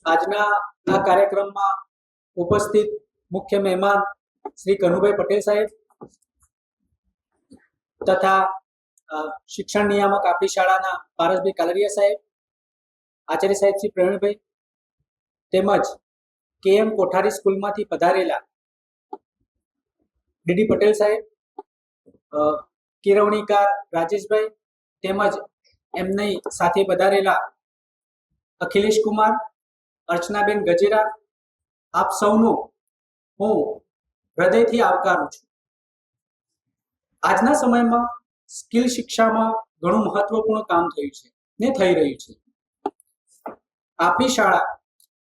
આજના આ કાર્યક્રમમાં ઉપસ્થિત મુખ્ય મહેમાન શ્રી કનુભાઈ પટેલ સાહેબ તથા શિક્ષણ નિયામક આપણી શાળાના પારસભાઈ કાલરિયા સાહેબ, આચાર્ય સાહેબ શ્રી પ્રવીણભાઈ તેમજ કેએમ કોઠારી સ્કૂલમાંથી પધારેલા ડીડી પટેલ સાહેબ, કેળવણીકાર રાજેશભાઈ તેમજ એમની સાથે પધારેલા અખિલેશ કુમાર, અર્ચનાબેન ગજેરા, આપ સૌનું હું હૃદયથી આવકારું છું. આજના સમયમાં સ્કિલ શિક્ષામાં ઘણું મહત્વપૂર્ણ કામ થયું છે ને થઈ રહ્યું છે. આપણી શાળા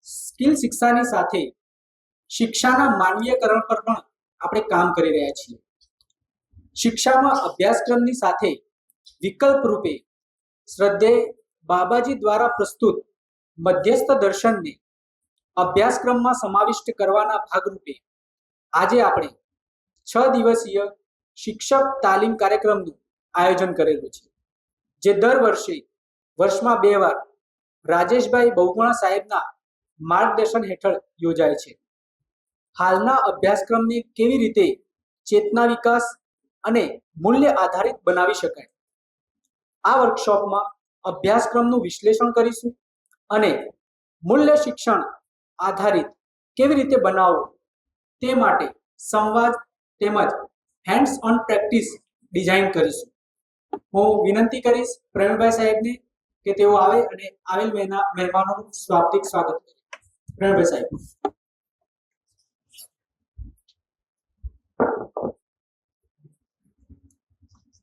સ્કિલ શિક્ષાની સાથે શિક્ષાના માનવીયકરણ પર પણ આપણે કામ કરી રહ્યા છીએ. શિક્ષામાં અભ્યાસક્રમની સાથે વિકલ્પ રૂપે શ્રદ્ધેય બાબાજી દ્વારા પ્રસ્તુત મધ્યસ્થ દર્શનને અભ્યાસક્રમમાં સમાવિષ્ટ કરવાના ભાગરૂપે આજે આપણે 6 દિવસીય શિક્ષક તાલીમ કાર્યક્રમનું આયોજન કરેલું છે, જે દર વર્ષે વર્ષમાં 2 વાર રાજેશભાઈ બહુગુણા સાહેબના માર્ગદર્શન હેઠળ યોજાય છે. હાલના અભ્યાસક્રમને કેવી રીતે ચેતના વિકાસ અને મૂલ્ય આધારિત બનાવી શકાય, આ વર્કશોપમાં અભ્યાસક્રમનું વિશ્લેષણ કરીશું અને મૂલ્ય શિક્ષણ આધારિત કેવી રીતે બનાવવું તે માટે સંવાદ તેમજ હેન્ડ્સ ઓન પ્રેક્ટિસ ડિઝાઇન કરીશું. હું વિનંતી કરીશ પ્રવીણભાઈ સાહેબને કે તેઓ આવે અને આવેલ મહેમાનોનું શાબ્દિક સ્વાગત કરે. પ્રવીણભાઈ સાહેબ.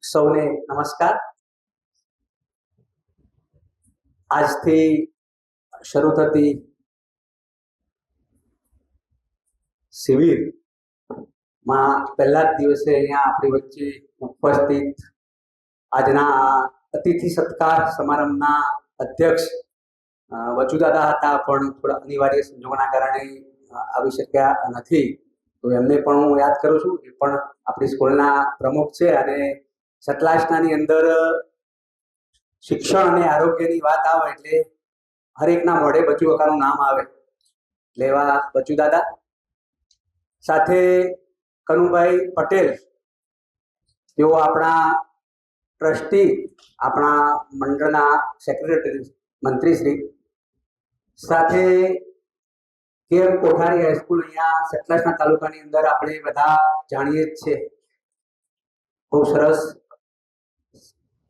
સૌને નમસ્કાર. આજથી શરૂ થતી શિબિરમાં પહેલા જ દિવસે અહીંયા આપણી વચ્ચે ઉપસ્થિત આજના અતિથિ સત્કાર સમારંભના અધ્યક્ષ વચુદાદા હતા, પણ થોડા અનિવાર્ય સંજોગોના કારણે આવી શક્યા નથી, તો એમને પણ હું યાદ કરું છું. એ પણ આપણી સ્કૂલના પ્રમુખ છે અને સતલાસનાની અંદર શિક્ષણ અને આરોગ્યની વાત આવે એટલે હરેકના મોઢે બચુ કાકાનું નામ આવે, એટલે એવા બચુ દાદા સાથે કનુભાઈ પટેલ, તેઓ આપણા ટ્રસ્ટી, આપણા મંડળના સેક્રેટરી મંત્રીશ્રી, સાથે કેએમ કોઠારી હાઈસ્કૂલ અહીંયા સતલાસના તાલુકાની અંદર આપણે બધા જાણીએ જ છે, બહુ સરસ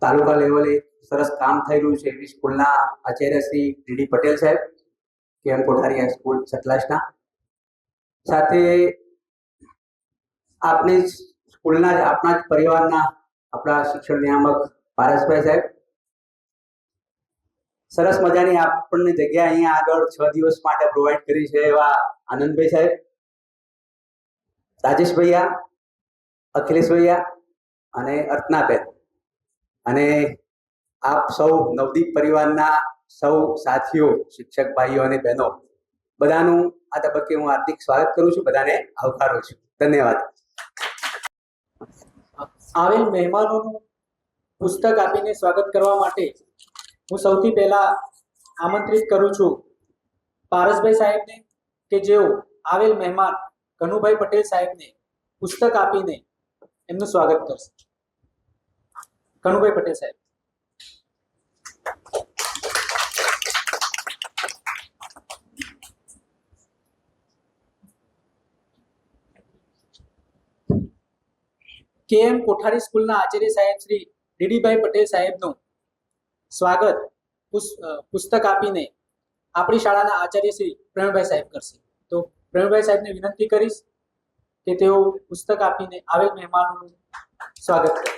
તાલુકા લેવલે સરસ કામ થઈ રહ્યું છે. એવી સ્કૂલના આચાર્ય શ્રી ડીડી પટેલ સાહેબ, કેએમ કોઠારી હાઈસ્કૂલ સતલાસના, સાથે આપણી સ્કૂલના જ આપણા જ પરિવારના આપણા શિક્ષણ નિયામક પારસભાઈ સાહેબ, સરસ મજાની આપણને જગ્યા અહીંયા આગળ 6 દિવસ માટે પ્રોવાઈડ કરી છે એવા આનંદભાઈ સાહેબ, રાજેશ ભૈયા, અખિલેશ ભૈયા અને અર્ચનાબેન, અને આપ સૌ નવદીપ પરિવારના સૌ સાથીઓ, શિક્ષક ભાઈઓ અને બહેનો, બધાનું આ તબક્કે હું હાર્દિક સ્વાગત કરું છું, બધાને આવકારું છું. ધન્યવાદ. આવેલ મહેમાનોનું પુસ્તક આપીને સ્વાગત કરવા માટે હું સૌથી પહેલા આમંત્રિત કરું છું પારસભાઈ સાહેબને કે જેઓ આવેલ મહેમાન કનુભાઈ પટેલ સાહેબને પુસ્તક આપીને એમનું સ્વાગત કરશે. કનુભાઈ પટેલ સાહેબ. કેએમ કોઠારી સ્કૂલના આચાર્ય સાહેબ શ્રી ડીડીભાઈ પટેલ સાહેબનું સ્વાગત પુસ્તક આપીને આપણી શાળાના આચાર્ય શ્રી પ્રવીણભાઈ સાહેબ કરશે. તો પ્રવીણભાઈ સાહેબને વિનંતી કરીશ કે તેઓ પુસ્તક આપીને આવેલ મહેમાનોનું સ્વાગત કરે.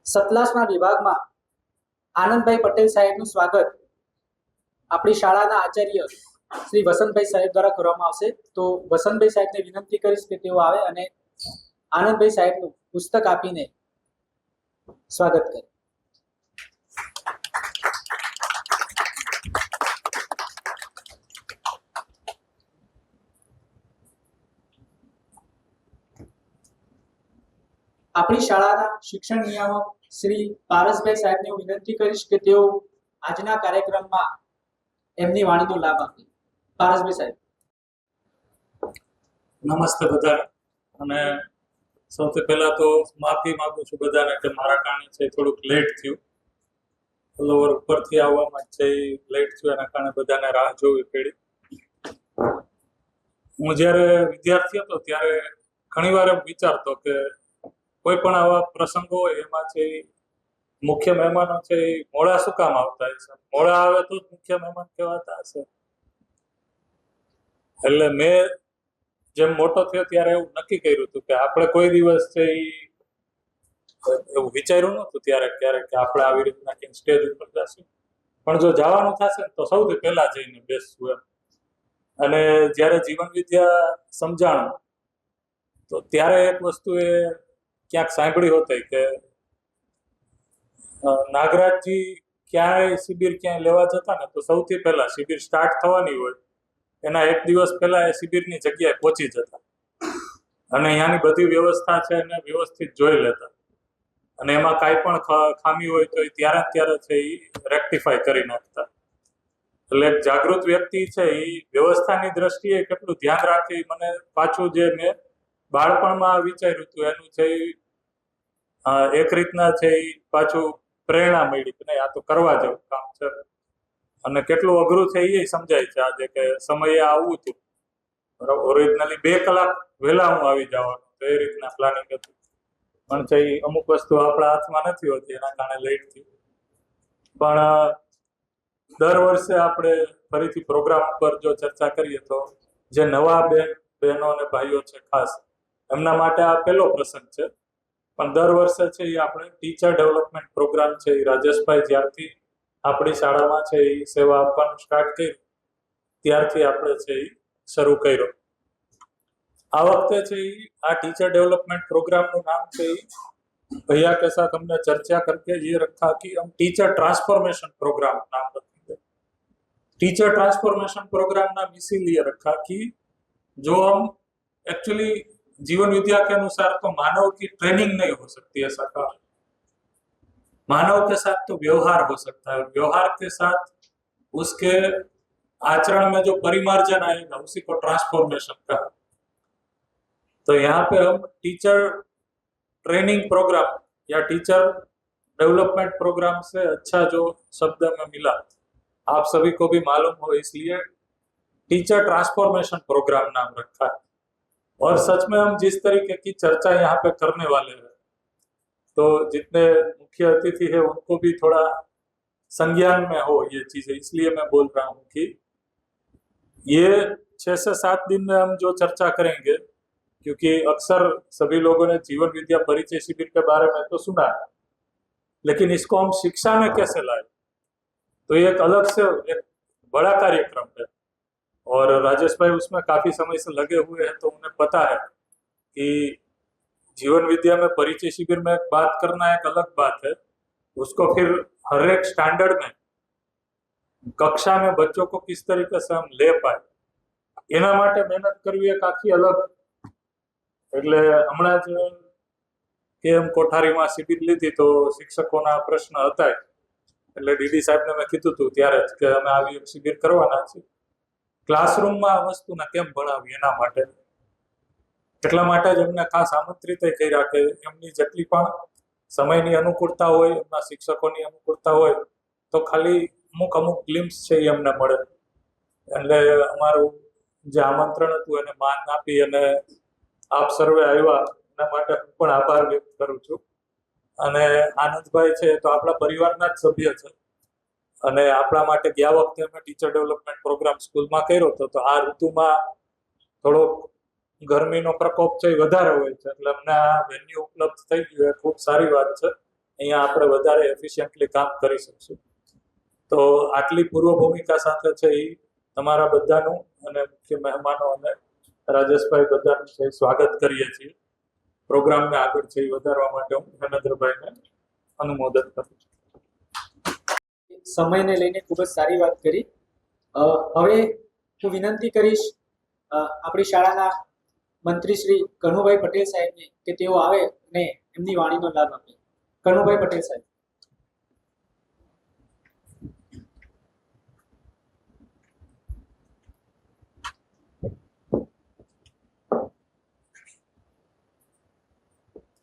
સતલાસના વિભાગમાં આનંદભાઈ પટેલ સાહેબનું સ્વાગત આપણી શાળાના આચાર્ય શ્રી વસંતભાઈ સાહેબ દ્વારા કરવામાં આવશે. તો વસંતભાઈ સાહેબને વિનંતી કરીશ કે તેઓ આવે અને આનંદભાઈ સાહેબનું પુસ્તક આપીને સ્વાગત કરે. આપણી શાળાના શિક્ષણ નિયામક શ્રી પારસભાઈ સાહેબને હું વિનંતી કરીશ કે તેઓ આજના કાર્યક્રમમાં એમની વાણીનો લાભ આપે. પારસભાઈ સાહેબ. નમસ્તે બધાને. અને સૌથી પહેલા તો માફી માંગુ છું બધાને કે મારા કારણે છે થોડુંક લેટ થયું. ફ્લોર ઉપરથી આવવામાં છે લેટ થયું, એના કારણે બધાને રાહ જોવી પડી. હું જ્યારે વિદ્યાર્થી હતો ત્યારે ઘણીવાર એમ વિચારતો કે કોઈ પણ આવા પ્રસંગો હોય એમાં છે મુખ્ય મહેમાનો છે એ મોડા શું કામ આવતા હશે, મોડા આવે તો જ મુખ્ય મહેમાન કહેવાતા હશે. એટલે મેં જેમ મોટો થયો ત્યારે એવું નક્કી કર્યું હતું કે આપણે કોઈ દિવસ છે એવું વિચાર્યું નહોતું ત્યારે ક્યારેક કે આપણે આવી રીતના કે સ્ટેજ ઉપર જશું, પણ જો જવાનું થશે તો સૌથી પહેલા જઈને બેસશું એમ. અને જ્યારે જીવન વિદ્યા સમજાણું તો ત્યારે એક વસ્તુ એ ક્યાંક સાંભળી હતી કે નાગરાજજી ક્યાંય શિબિર ક્યાંય લેવા જતા ને તો સૌથી પહેલા શિબિર સ્ટાર્ટ થવાની હોય એના એક દિવસ પહેલા એ શિબિરની જગ્યાએ પહોંચી જતા અને અહીંયાની બધી વ્યવસ્થા છે એને વ્યવસ્થિત જોઈ લેતા, અને એમાં કાંઈ પણ ખામી હોય તો એ ત્યારે છે એ રેક્ટિફાય કરી નાખતા. એટલે એક જાગૃત વ્યક્તિ છે એ વ્યવસ્થાની દ્રષ્ટિએ કેટલું ધ્યાન રાખે મને પાછું જે મેં બાળપણમાં વિચાર્યું હતું એનું છે એક રીતના છે એ પાછું પ્રેરણા મળી કે નહીં આ તો કરવા જેવું કામ છે. અને કેટલું અઘરું છે એ સમજાય છે આજે કે સમયે આવવું હતું. ઓરિજિનલી 2 કલાક વહેલા હું આવી જવાનું તો એ રીતના પ્લાનિંગ હતું, પણ છે અમુક વસ્તુ આપણા હાથમાં નથી હોતી એના કારણે લેટ થયું. પણ દર વર્ષે આપણે ફરીથી પ્રોગ્રામ પર જો ચર્ચા કરીએ તો જે નવા બહેનો અને ભાઈઓ છે ખાસ એમના માટે આ પહેલો પ્રસંગ છે. પણ દર વર્ષે છે એ આપણે ટીચર ડેવલપમેન્ટ પ્રોગ્રામ છે એ રાજેશભાઈ જ્યારથી આપણી શાળામાં છે એ સેવા આપવાનું સ્ટાર્ટ કર્યું ત્યારથી આપણે છે એ શરૂ કર્યો. આ વખતે છે એ આ टीचर डेवलपमेंट प्रोग्राम નું નામ છે भैया के साथ हमने चर्चा करके ये रखा कि हम टीचर ट्रांसफॉर्मेशन प्रोग्राम नाम रखेंगे. टीचर ट्रांसफॉर्मेशन प्रोग्राम नाम इसीलिए रखा कि जो हम एक्चुअली जीवन विद्या के अनुसार तो मानव की ट्रेनिंग नहीं हो सकती ऐसा कहा, मानव के साथ तो व्यवहार हो सकता है, व्यवहार के साथ उसके आचरण में जो परिमार्जन आएगा उसी को ट्रांसफॉर्मेशन कहा. तो यहाँ पे हम टीचर ट्रेनिंग प्रोग्राम या टीचर डेवलपमेंट प्रोग्राम से अच्छा जो शब्द में मिला आप सभी को भी मालूम हो, इसलिए टीचर ट्रांसफॉर्मेशन प्रोग्राम नाम रखा है. और सच में हम जिस तरीके की चर्चा यहाँ पे करने वाले हैं तो जितने मुख्य अतिथि है उनको भी थोड़ा संज्ञान में हो ये चीजें, इसलिए मैं बोल रहा हूँ कि ये 6 से 7 दिन में हम जो चर्चा करेंगे, क्योंकि अक्सर सभी लोगों ने जीवन विद्या परिचय शिविर के बारे में तो सुना है, लेकिन इसको हम शिक्षा में कैसे लाए तो ये एक अलग से एक बड़ा कार्यक्रम है. और राजेश भाई उसमें काफी समय से लगे हुए हैं तो उन्हें पता है कि जीवन विद्या में परिचय शिविर में बात करना एक अलग बात है, उसको फिर हर एक स्टैंडर्ड में कक्षा में बच्चों को किस तरीके से हम ले पाए एना माटे मेहनत करवी एक आखी अलग. એટલે હમણાં જ કેએમ કોઠારીમાં શિબિર લીધી તો શિક્ષકોના પ્રશ્ન હતા એટલે ડીડી સાહેબને મેં કીધું હતું ત્યારે જ કે અમે આવી એક શિબિર કરવાના છીએ, ક્લાસરૂમમાં આ વસ્તુને કેમ ભણાવી એના માટે. એટલા માટે જ એમને ખાસ આમંત્રિત કર્યા કે એમની જેટલી પણ સમયની અનુકૂળતા હોય, એમના શિક્ષકોની અનુકૂળતા હોય તો ખાલી અમુક ગ્લિમ્સ છે એ અમને મળે. એટલે અમારું જે આમંત્રણ હતું એને માન આપી અને આપ સર્વે આવ્યા એના માટે હું પણ આભાર વ્યક્ત કરું છું. અને આનંદભાઈ છે તો આપણા પરિવારના જ સભ્ય છે અને આપણા માટે ગયા વખતે અમે ટીચર ડેવલપમેન્ટ પ્રોગ્રામ સ્કૂલમાં કર્યો હતો તો આ ઋતુમાં થોડોક ગરમીનો પ્રકોપ છે એ વધારે હોય છે એટલે અમને આ વેન્યુ ઉપલબ્ધ થઈ ગયું એ ખૂબ સારી વાત છે. અહીંયા આપણે વધારે એફિશિયન્ટલી કામ કરી શકશું. તો આટલી પૂર્વ ભૂમિકા સાથે છે એ તમારા બધાનું અને મુખ્ય મહેમાનો અને રાજેશભાઈ બધાનું છે સ્વાગત કરીએ છીએ. પ્રોગ્રામને આગળ છે એ વધારવા માટે હું ધર્મેન્દ્રભાઈને અનુમોદન કરું છું. સમયને લઈને ખૂબ જ સારી વાત કરી. હવે હું વિનંતી કરીશ આપણી શાળાના મંત્રી શ્રી કનુભાઈ પટેલ સાહેબને કે તેઓ આવે અને એમની વાણીનો લાભ આપે. કનુભાઈ પટેલ સાહેબ.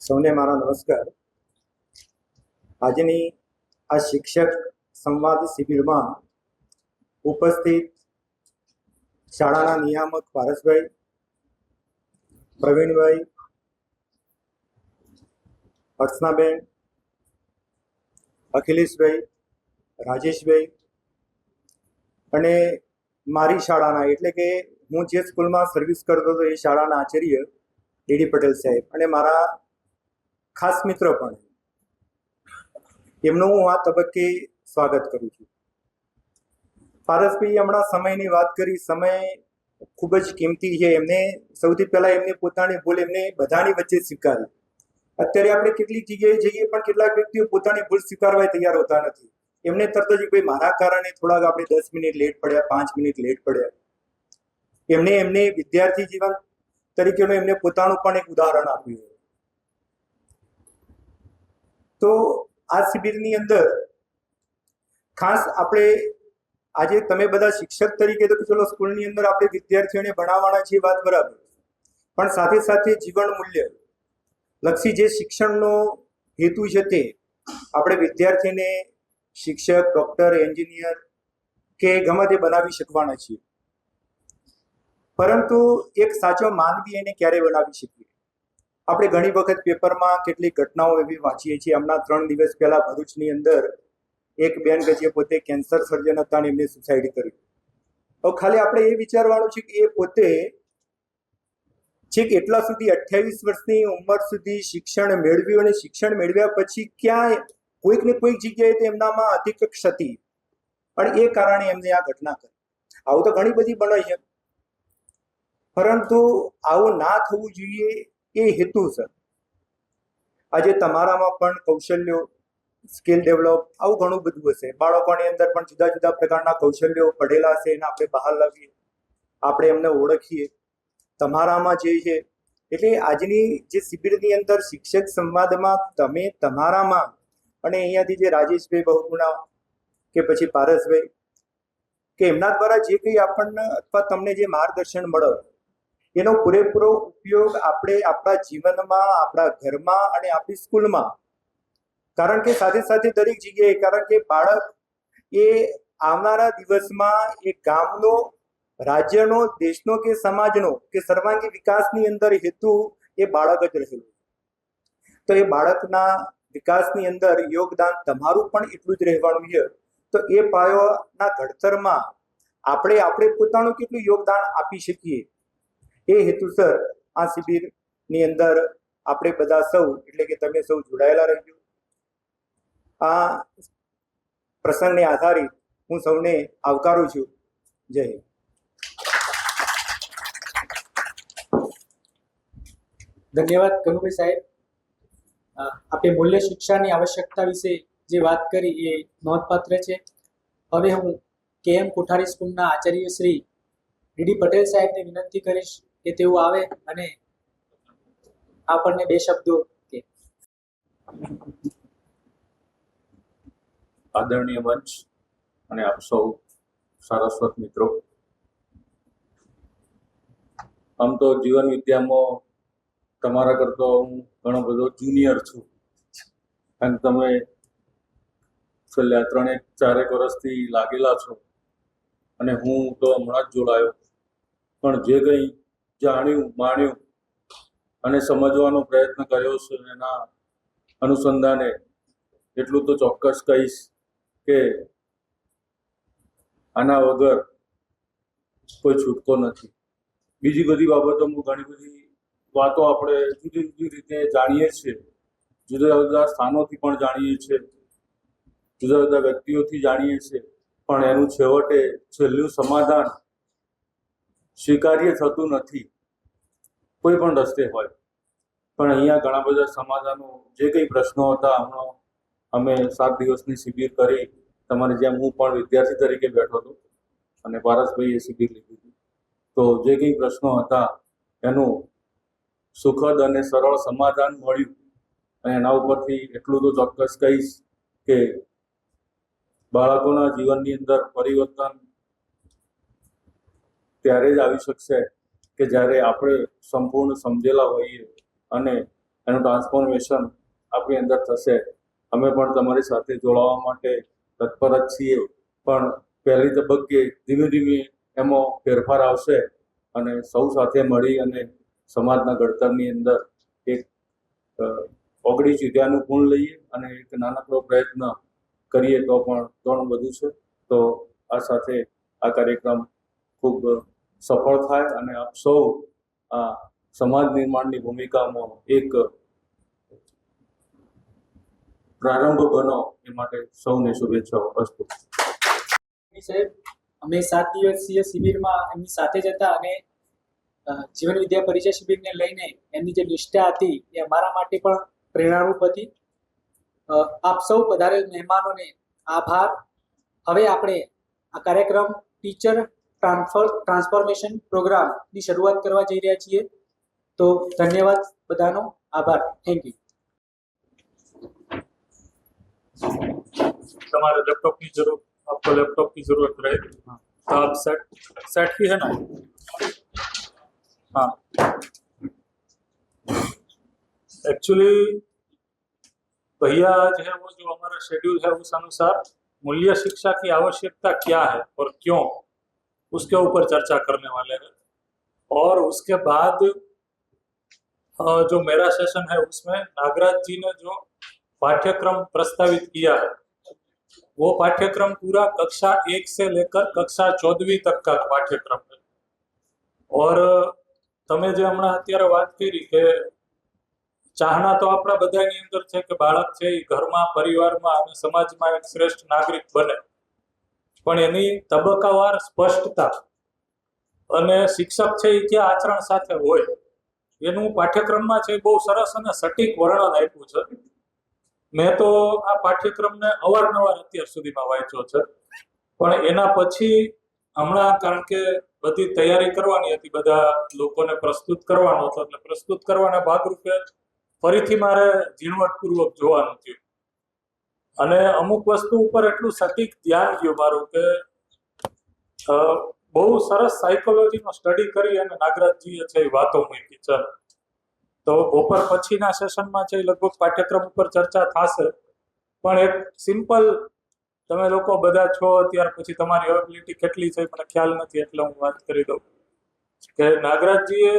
સૌને મારા નમસ્કાર. આજની આ શિક્ષક સંવાદ શિબિરમાં ઉપસ્થિત શાળાના નિયામક પારસભાઈ, પ્રવીણભાઈ, અર્ચનાબેન, અખિલેશભાઈ, રાજેશભાઈ અને મારી શાળાના એટલે કે હું જે સ્કૂલમાં સર્વિસ કરતો હતો એ શાળાના આચાર્ય ડીડી પટેલ સાહેબ અને મારા ખાસ મિત્ર પણ, એમનું હું આ તબક્કે સ્વાગત કરું છું. પારસભાઈ હમણાં સમયની વાત કરી. સમય ખૂબ જ કિંમતી છે. એમને સૌથી પહેલા એમને પોતાની ભૂલ એમને બધાની વચ્ચે સ્વીકારી. અત્યારે આપણે કેટલીક જગ્યાએ જઈએ પણ કેટલાક વ્યક્તિઓ પોતાની ભૂલ સ્વીકારવા તૈયાર હોતા નથી. એમને તરત જ ભાઈ મારા કારણે થોડાક આપણે 10 મિનિટ લેટ પડ્યા, 5 મિનિટ લેટ પડ્યા. એમને વિદ્યાર્થી જીવન તરીકેનું એમને પોતાનું પણ એક ઉદાહરણ આપ્યું. તો આ શિબિરની અંદર ખાસ આપણે આજે તમે બધા શિક્ષક તરીકે તો ચલો સ્કૂલની અંદર આપણે વિદ્યાર્થીઓને ભણાવવાના છીએ, વાત બરાબર, પણ સાથે સાથે જીવન મૂલ્ય લક્ષી જે શિક્ષણનો હેતુ છે તે આપણે વિદ્યાર્થીને શિક્ષક, ડૉક્ટર, એન્જિનિયર કે ગમે તે બનાવી શકવાના છીએ. પરંતુ એક સાચો માનવી એને ક્યારે બનાવી શકીએ? આપણે ઘણી વખત પેપરમાં કેટલીક ઘટનાઓ એવી વાંચીએ છીએ. હમણાં 3 દિવસ પહેલા ભરૂચની અંદર એક બેન કે જે પોતે કેન્સર સર્જન હતા અને એમને સુસાઇડ કર્યું. હવે ખાલી આપણે એ વિચારવાનું છે કે એ પોતે છેક એટલા સુધી 28 વર્ષની ઉંમર સુધી શિક્ષણ મેળવ્યું અને શિક્ષણ મેળવ્યા પછી ક્યાંય કોઈક ને કોઈક જગ્યાએ તો એમનામાં અધિક ક્ષતિ અને એ કારણે એમને આ ઘટના કરી. આવું તો ઘણી બધી બને છે, પરંતુ આવું ના થવું જોઈએ એ હેતુસર આજે તમારામાં પણ કૌશલ્યો, સ્કિલ ડેવલપ આવું ઘણું બધું હશે. બાળકોની અંદર પણ જુદા જુદા પ્રકારના કૌશલ્યો પડેલા હશે. એને આપણે બહાર લાવીએ, આપણે એમને ઓળખીએ. તમારામાં જે છે એટલે આજની જે શિબિરની અંદર શિક્ષક સંવાદમાં તમે તમારામાં અને અહીંયાથી જે રાજેશભાઈ બહુગુણા કે પછી પારસભાઈ કે એમના દ્વારા જે કંઈ આપણને અથવા તમને જે માર્ગદર્શન મળે એનો પૂરેપૂરો ઉપયોગ આપણે આપણા જીવનમાં, આપણા ઘરમાં અને આપણી સ્કૂલમાં, કારણ કે સાથે સાથે દરેક જગ્યાએ, કારણ કે બાળક એ આવનારા દિવસમાં એ ગામનો, રાજ્યનો, દેશનો કે સમાજનો કે સર્વાંગી વિકાસની અંદર હેતુ એ બાળક જ રહેલું. તો એ બાળકના વિકાસની અંદર યોગદાન તમારું પણ એટલું જ રહેવાનું છે. તો એ પાયોના ઘડતરમાં આપણે પોતાનું કેટલું યોગદાન આપી શકીએ એ હેતુસર આ શિબિરની અંદર આપણે બધા સૌ એટલે કે તમે સૌ જોડાયેલા રહેજો. આ પ્રસંગને આધારિત હું સૌને આવકારું છું. જય હિન્દ. ધન્યવાદ કનુભાઈ સાહેબ. આપે મૂલ્ય શિક્ષાની આવશ્યકતા વિશે જે વાત કરી એ નોંધપાત્ર છે. હવે હું KM કોઠારી સ્કૂલના આચાર્ય શ્રી ડીડી પટેલ સાહેબને વિનંતી કરીશ કે તેઓ આવે અને આપણને 2 શબ્દો કહે. આદરણીય મંચ અને આપ સૌ સારસ્વત મિત્રો, આમ તો જીવન વિદ્યામાં તમારા કરતો હું ઘણો બધો જુનિયર છું, અને તમે છેલ્લા 3-4 વર્ષથી લાગેલા છો અને હું તો હમણાં જ જોડાયો. પણ જે કંઈ જાણ્યું, માણ્યું અને સમજવાનો પ્રયત્ન કર્યો છે એના અનુસંધાને એટલું તો ચોક્કસ કહીશ કે આના વગર કોઈ છૂટકો નથી. બીજી બધી બાબતોમાં ઘણી બધી વાતો આપણે જુદી જુદી રીતે જાણીએ છીએ, જુદા જુદા સ્થાનોથી પણ જાણીએ છીએ, જુદા જુદા વ્યક્તિઓથી જાણીએ છીએ, પણ એનું છેવટે છેલ્લું સમાધાન સ્વીકાર્ય થતું નથી, કોઈ પણ રસ્તે હોય. પણ અહીંયા ઘણા બધા સમાધાનો, જે કંઈ પ્રશ્નો હતા, હમણાં અમે 7 દિવસની શિબિર કરી, તમારી જેમ હું પણ વિદ્યાર્થી તરીકે બેઠો હતો અને પારસભાઈએ શિબિર લીધી હતી. તો જે કંઈ પ્રશ્નો હતા એનું સુખદ અને સરળ સમાધાન મળ્યું અને એના ઉપરથી એટલું તો ચોક્કસ કહીશ કે બાળકોના જીવનની અંદર પરિવર્તન ત્યારે જ આવી શકશે કે જ્યારે આપણે સંપૂર્ણ સમજેલા હોઈએ અને એનું ટ્રાન્સફોર્મેશન આપણી અંદર થશે. અમે પણ તમારી સાથે જોડાવા માટે તત્પર જ છીએ, પણ પહેલી તબક્કે ધીમે ધીમે એમાં ફેરફાર આવશે અને સૌ સાથે મળી અને સમાજના ઘડતરની અંદર એક ઓગળી ચીધ્યાનું ગુણ લઈએ અને એક નાનકડો પ્રયત્ન કરીએ તો પણ ઘણું બધું છે. તો આ સાથે આ કાર્યક્રમ ખૂબ સફળ થાય અને આપ સૌ આ સમાજ નિર્માણની ભૂમિકામાં એક પ્રારંભ બનો એ માટે સૌને શુભેચ્છાઓ. અસ્તુ. સાહેબ, અમે 7 દિવસીય શિબિરમાં એમની સાથે જ હતા અને જીવન વિદ્યા પરિચય શિબિરને લઈને એમની જે નિષ્ઠા હતી એ અમારા માટે પણ પ્રેરણારૂપ હતી. આપ સૌ પધારેલ મહેમાનોને આભાર. હવે આપણે આ કાર્યક્રમ ટીચર ટ્રાન્સફોર્મેશન પ્રોગ્રામની શરૂઆત કરવા જઈ રહ્યા છીએ. તો ધન્યવાદ બધાનો. આભાર. Thank you. તમાरे लैपटॉप की जरूरत, आपको लैपटॉप की जरूरत रहेगी तो आप सेट की है ना? हाँ, एक्चुअली भैया जो है वो जो हमारा शेड्यूल है उस अनुसार मूल्य शिक्षा की आवश्यकता क्या है और क्यों, उसके ऊपर चर्चा करने वाले हैं. और उसके बाद जो मेरा सेशन है उसमें नागराज जी ने जो पाठ्यक्रम प्रस्तावित किया है वो पाठ्यक्रम पूरा कक्षा 1 से लेकर कक्षा 14वीं तक का पाठ्यक्रम है. और તમે જે હમણાં અત્યારે વાત કરી કે ચાહના તો આપણા બધાની અંદર છે કે બાળક છે એ ઘરમાં, પરિવારમાં અને સમાજમાં એક શ્રેષ્ઠ નાગરિક બને, પણ એની તબક્કાવાર સ્પષ્ટતા અને શિક્ષક છે એ ક્યાં આચરણ સાથે હોય એનું પાઠ્યક્રમમાં છે બહુ સરસ અને સટીક વર્ણન આપ્યું છે. મેં તો આ પાઠ્યક્રમને અવારનવાર અત્યાર સુધીમાં વાંચ્યો છે, પણ એના પછી હમણાં કારણ કે બધી તૈયારી કરવાની હતી, બધા લોકોને પ્રસ્તુત કરવાનો હતો, એટલે પ્રસ્તુત કરવાના ભાગરૂપે ફરીથી મારે ઝીણવટપૂર્વક જોવાનું થયું અને અમુક વસ્તુ ઉપર એટલું સટીક ધ્યાન ગયું મારું કે બહુ સરસ સાયકોલોજીનો સ્ટડી કરી અને નાગરાજજીએ છે એ વાતો મૂકી છે. તો બપોર પછીના સેશનમાં છે લગભગ પાઠ્યક્રમ ઉપર ચર્ચા થશે, પણ એક સિમ્પલ, તમે લોકો બધા છો ત્યાર પછી તમારી એબિલિટી કેટલી છે મને ખ્યાલ નથી એટલે હું વાત કરી દઉં કે નાગરાજજીએ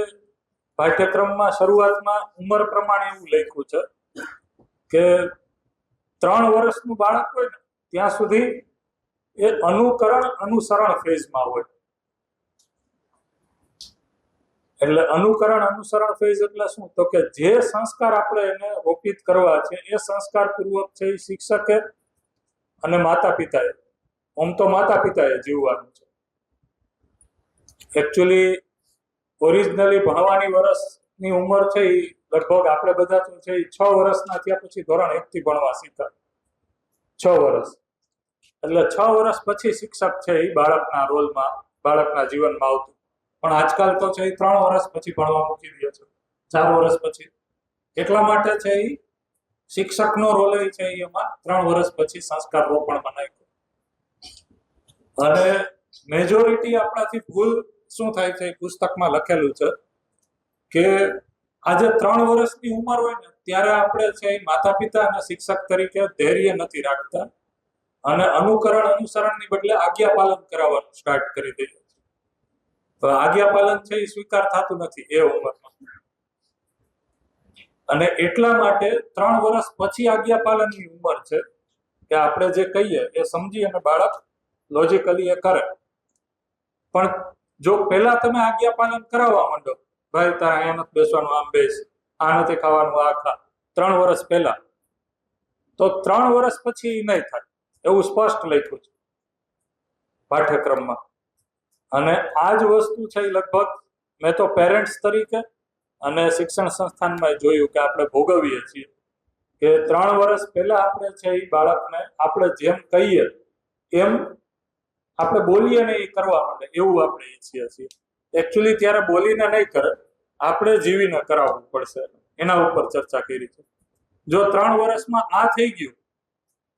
પાઠ્યક્રમમાં શરૂઆતમાં ઉંમર પ્રમાણે એવું લખ્યું છે કે 3 વર્ષનું બાળક હોય ને ત્યાં સુધી એ અનુસરણ ફેઝમાં હોય. એટલે અનુસરણ ફેઝ એટલે શું? તો કે જે સંસ્કાર આપણે એને રોપિત કરવા છે એ સંસ્કાર પૂર્વક છે એ શિક્ષકે અને માતા પિતાએ, આમ તો માતા પિતાએ જીવવાનું છે. એકચ્યુઅલી ઓરિજિનલી ભણવાની વર્ષની ઉંમર છે એ લગભગ આપણે બધા તો છે એ 6 વર્ષના થયા પછી ધોરણ 1 થી ભણવા શીખ્યા. 6 વર્ષ એટલે 6 વર્ષ પછી શિક્ષક છે એ બાળકના રોલમાં, બાળકના જીવનમાં આવતું. પણ આજકાલ તો છે એ 3 વર્ષ પછી ભણવા મૂકી દે છે, 4 વર્ષ પછી. એટલા માટે છે એ શિક્ષકનો રોલ છે એમાં 3 વર્ષ પછી સંસ્કાર રોપણમાં નાખ્યો. અને મેજોરિટી આપણાથી ભૂલ શું થાય છે, પુસ્તકમાં લખેલું છે કે આજે 3 વર્ષની ઉંમર હોય ને ત્યારે આપણે છે માતા પિતા અને શિક્ષક તરીકે ધૈર્ય નથી રાખતા અને અનુસરણની બદલે આજ્ઞા પાલન કરાવવાનું સ્ટાર્ટ કરી દઈએ. તો આજ્ઞા પાલન છે એ સ્વીકાર થતું નથી એ ઉંમરમાં, અને એટલા માટે 3 વર્ષ પછી આજ્ઞા પાલનની ઉંમર છે કે આપણે જે કહીએ એ સમજી અને બાળક લોજિકલી એ કરે. પણ જો પહેલા તમે આજ્ઞા પાલન કરાવવા માંડો, ભાઈ તારે અહીંયા નથી બેસવાનું, આમ બેસ, આ નથી ખાવાનું, આ ખા, 3 વર્ષ પહેલા, તો 3 વર્ષ પછી નહીં થાય એવું સ્પષ્ટ લખ્યું છે પાઠ્યક્રમમાં. અને આ જ વસ્તુ છે એ લગભગ મેં તો પેરેન્ટ્સ તરીકે અને શિક્ષણ સંસ્થાનમાં જોયું કે આપણે ભોગવીએ છીએ કે 3 વર્ષ પહેલા આપણે છે એ બાળકને આપણે જેમ કહીએ એમ આપણે બોલીએ ને એ કરવા માંડે એવું આપણે ઈચ્છીએ છીએ. એકચ્યુઅલી ત્યારે બોલીને નહીં કરે, આપણે જીવીને કરાવવું પડશે. એના ઉપર ચર્ચા કરી છે. જો 3 વર્ષમાં આ થઈ ગયું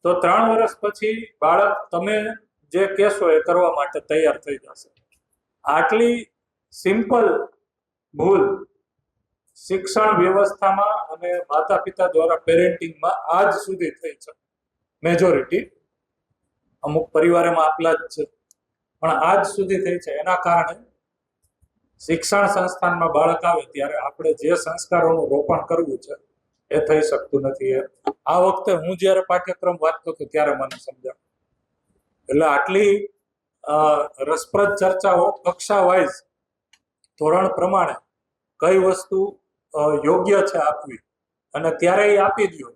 તો 3 વર્ષ પછી બાળક તમે જે કહેશો એ કરવા માટે તૈયાર થઈ જશે. આટલી સિમ્પલ ભૂલ શિક્ષણ વ્યવસ્થામાં અને માતા પિતા દ્વારા પેરેન્ટિંગમાં આજ સુધી થઈ છે. મેજોરિટી, અમુક પરિવારોમાં આપલા જ છે, પણ આજ સુધી થઈ છે. એના કારણે શિક્ષણ સંસ્થાનમાં બાળક આવે ત્યારે આપણે જે સંસ્કારોનું રોપણ કરવું છે એ થઈ શકતું નથી. આ વખતે હું જ્યારે પાઠ્યક્રમ વાંચતો હતો ત્યારે મને સમજાયું. એટલે આટલી રસપ્રદ ચર્ચાઓ કક્ષા વાઇઝ ધોરણ પ્રમાણે કઈ વસ્તુ યોગ્ય છે આપવી અને ત્યારે એ આપી દો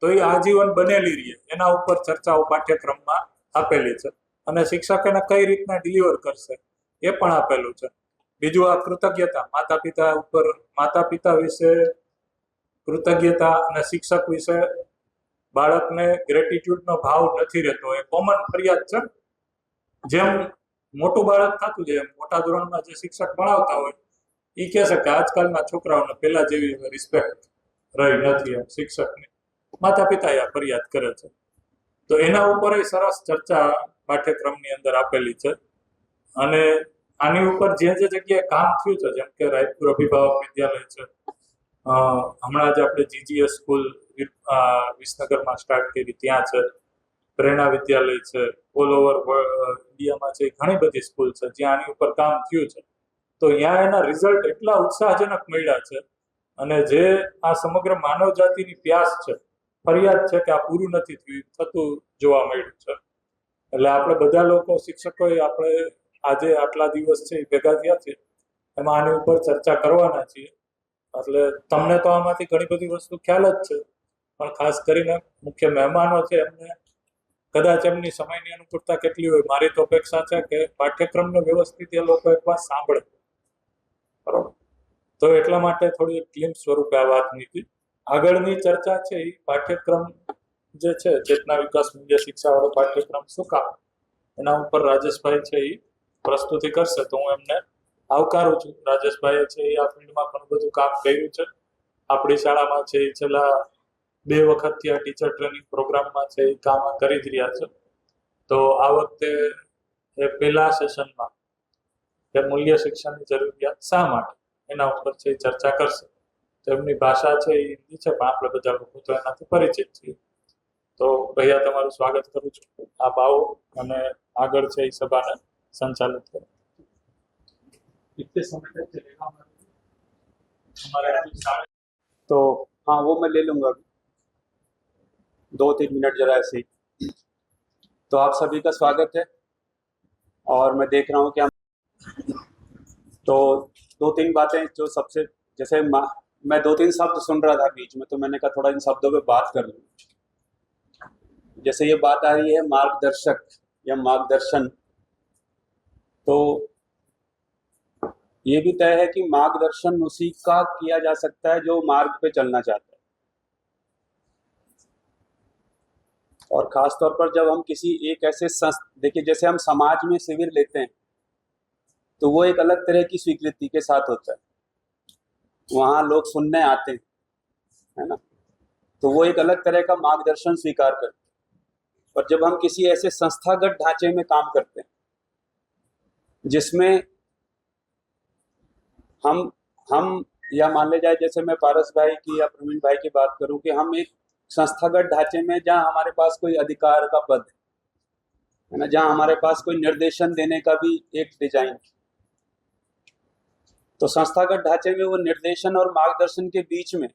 તો એ આજીવન બનેલી રહે, એના ઉપર ચર્ચાઓ પાઠ્યક્રમમાં આપેલી છે. અને શિક્ષક એને કઈ રીતના ડિલિવર કરશે એ પણ આપેલું છે. બીજું આ કૃતજ્ઞતા, માતા પિતા વિશે કૃતજ્ઞતા અને શિક્ષક વિશે બાળકને ગ્રેટિટ્યુડનો ભાવ નથી રહેતો. એ કોમન ફરિયાદ છે. જેમ મોટું બાળક થતું જાય એમ મોટા ધોરણમાં જે શિક્ષક ભણાવતા હોય એ કહે છે કે આજકાલના છોકરાઓને પહેલા જેવી રિસ્પેક્ટ રહી નથી એમ શિક્ષકની. માતા પિતા આ ફરિયાદ કરે છે. તો એના ઉપર સરસ ચર્ચા પાઠ્યક્રમની અંદર આપેલી છે. અને આની ઉપર જે જગ્યાએ કામ થયું છે, જેમ કે રાયપુર અભિભાવક વિદ્યાલય છે, હમણાં જ આપણે જીજીએસ સ્કૂલ વિસનગરમાં સ્ટાર્ટ કરી ત્યાં છે, પ્રેરણા વિદ્યાલય છે, ઓલ ઓવર ઇન્ડિયામાં છે, ઘણી બધી સ્કૂલ છે જ્યાં આની ઉપર કામ થયું છે. તો ત્યાં એના રિઝલ્ટ એટલા ઉત્સાહજનક મળ્યા છે. અને જે આ સમગ્ર માનવ જાતિની પ્યાસ છે, ફરિયાદ છે કે આ પૂરું નથી થતું જોવા મળ્યું છે. એટલે આપણે બધા લોકો શિક્ષકોએ આપણે આજે આટલા દિવસ છે એ ભેગા થયા છે એમાં આની ઉપર ચર્ચા કરવાના છીએ. એટલે તમને તો આમાંથી ઘણી બધી વસ્તુ ખ્યાલ જ છે, પણ ખાસ કરીને મુખ્ય મહેમાનો છે એમને કદાચ એમની સમયની અનુકૂળતા કેટલી હોય, મારી તો અપેક્ષા છે કે પાઠ્યક્રમને વ્યવસ્થિત એ લોકો એકવાર સાંભળે. બરોબર, તો એટલા માટે થોડી ક્લીન સ્વરૂપે આ વાત નીતિ. આગળની ચર્ચા છે એ પાઠ્યક્રમ જે છે ચેતના વિકાસ મૂલ્ય શિક્ષાવાળો પાઠ્યક્રમ શું કામ, એના ઉપર રાજેશભાઈ છે એ પ્રસ્તુતિ કરશે. તો હું એમને આવકારું છું. રાજેશભાઈએ છે એ આ ફિલ્ડમાં ઘણું બધું કામ કર્યું છે. આપણી શાળામાં છે એ છેલ્લા 2 વખતથી આ ટીચર ટ્રેનિંગ પ્રોગ્રામમાં છે એ કામ કરી જ રહ્યા છે. તો આ વખતે એ પહેલા સેશનમાં કે મૂલ્ય શિક્ષણની જરૂરિયાત શા માટે એના ઉપર છે એ ચર્ચા કરશે. તો એમની ભાષા છે એ હિન્દી છે, પણ આપણે બધા લોકો તો એનાથી પરિચિત છીએ. તો ભૈયા તમારું સ્વાગત કરું છું. આપ આવો અને આગળ છે એ સભાને સંચાલિત કરો. तो हाँ, वो मैं ले लूँगा अभी 2-3 मिनट जरा ऐसे ही। तो आप सभी का स्वागत है और मैं देख रहा हूँ कि हम तो 2-3 बातें जो सबसे जैसे मैं 2-3 शब्द सुन रहा था बीच में, तो मैंने कहा थोड़ा इन शब्दों पे बात कर लूँ। जैसे ये बात आ रही है मार्गदर्शक या मार्गदर्शन, तो ये भी तय है कि मार्गदर्शन उसी का किया जा सकता है जो मार्ग पे चलना चाहता है। और खास तौर पर जब हम किसी एक ऐसे देखिए जैसे हम समाज में शिविर लेते हैं तो वो एक अलग तरह की स्वीकृति के साथ होता है, वहाँ लोग सुनने आते हैं, है ना, तो वो एक अलग तरह का मार्गदर्शन स्वीकार करते हैं। और जब हम किसी ऐसे संस्थागत ढांचे में काम करते हैं जिसमें हम या मान ले जाए जैसे मैं पारस भाई की या प्रवीण भाई की बात करूं कि हम एक संस्थागत ढांचे में जहां हमारे पास कोई अधिकार का पद है ना, जहां हमारे पास कोई निर्देशन देने का भी एक डिजाइन, तो संस्थागत ढांचे में वो निर्देशन और मार्गदर्शन के बीच में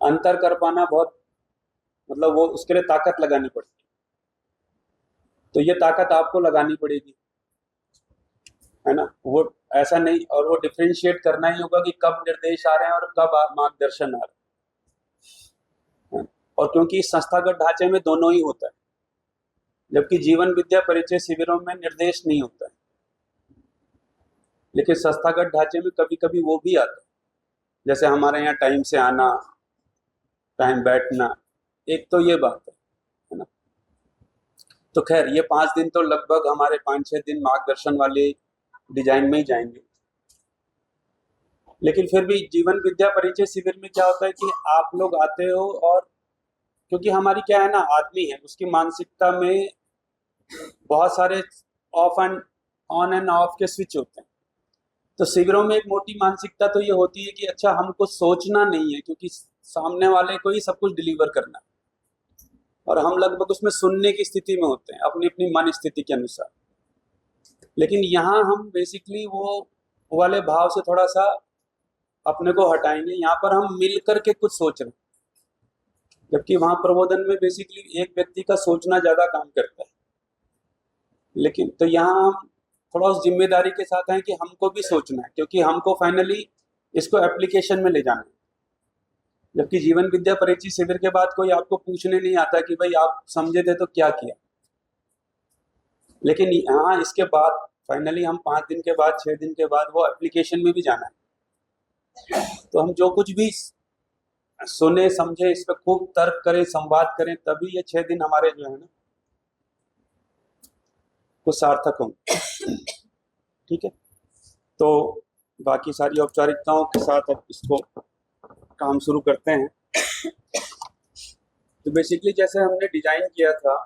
अंतर कर पाना बहुत मतलब वो उसके लिए ताकत लगानी पड़ती है। तो ये ताकत आपको लगानी पड़ेगी, है ना, वो ऐसा नहीं, और वो डिफरेंशिएट करना ही होगा कि कब निर्देश आ रहे हैं और कब मार्गदर्शन आ रहे हैं। और क्योंकि इस संस्थागत ढांचे में दोनों ही होता है, जबकि जीवन विद्या परिचय शिविरों में निर्देश नहीं होता है, लेकिन संस्थागत ढांचे में कभी कभी वो भी आता है। जैसे हमारे यहाँ टाइम से आना, टाइम बैठना, एक तो ये बात है ना। तो खैर ये 5 दिन तो लगभग हमारे 5-6 दिन मार्गदर्शन वाले डिजाइन में ही जाएंगे। लेकिन फिर भी जीवन विद्या परिचय शिविर में क्या होता है कि आप लोग आते हो, और क्योंकि हमारी क्या है ना, आदमी है, उसकी मानसिकता में बहुत सारे of and on end of के स्विच होते हैं। तो शिविरों में एक मोटी मानसिकता तो ये होती है कि अच्छा हमको सोचना नहीं है, क्योंकि सामने वाले को ही सब कुछ डिलीवर करना है, और हम लगभग उसमें सुनने की स्थिति में होते हैं अपनी अपनी मन स्थिति के अनुसार। लेकिन यहाँ हम बेसिकली वो वाले भाव से थोड़ा सा अपने को हटाएंगे। यहाँ पर हम मिल करके कुछ सोच रहे हैं, जबकि वहां प्रबोधन में बेसिकली एक व्यक्ति का सोचना ज्यादा काम करता है। लेकिन तो यहाँ हम थोड़ा उस जिम्मेदारी के साथ हैं कि हमको भी सोचना है, क्योंकि हमको फाइनली इसको एप्लीकेशन में ले जाना है। जबकि जीवन विद्या परिचय शिविर के बाद कोई आपको पूछने नहीं आता कि भाई आप समझे थे तो क्या किया। लेकिन यहाँ इसके बाद फाइनली हम 5 दिन के बाद 6 दिन के बाद वो एप्लीकेशन में भी जाना है। तो हम जो कुछ भी सुने समझे इस पर खूब तर्क करें, संवाद करें, तभी ये 6 दिन हमारे जो है ना कुछ सार्थक होंगे। ठीक है, तो बाकी सारी औपचारिकताओं के साथ अब इसको काम शुरू करते हैं। तो बेसिकली जैसे हमने डिजाइन किया था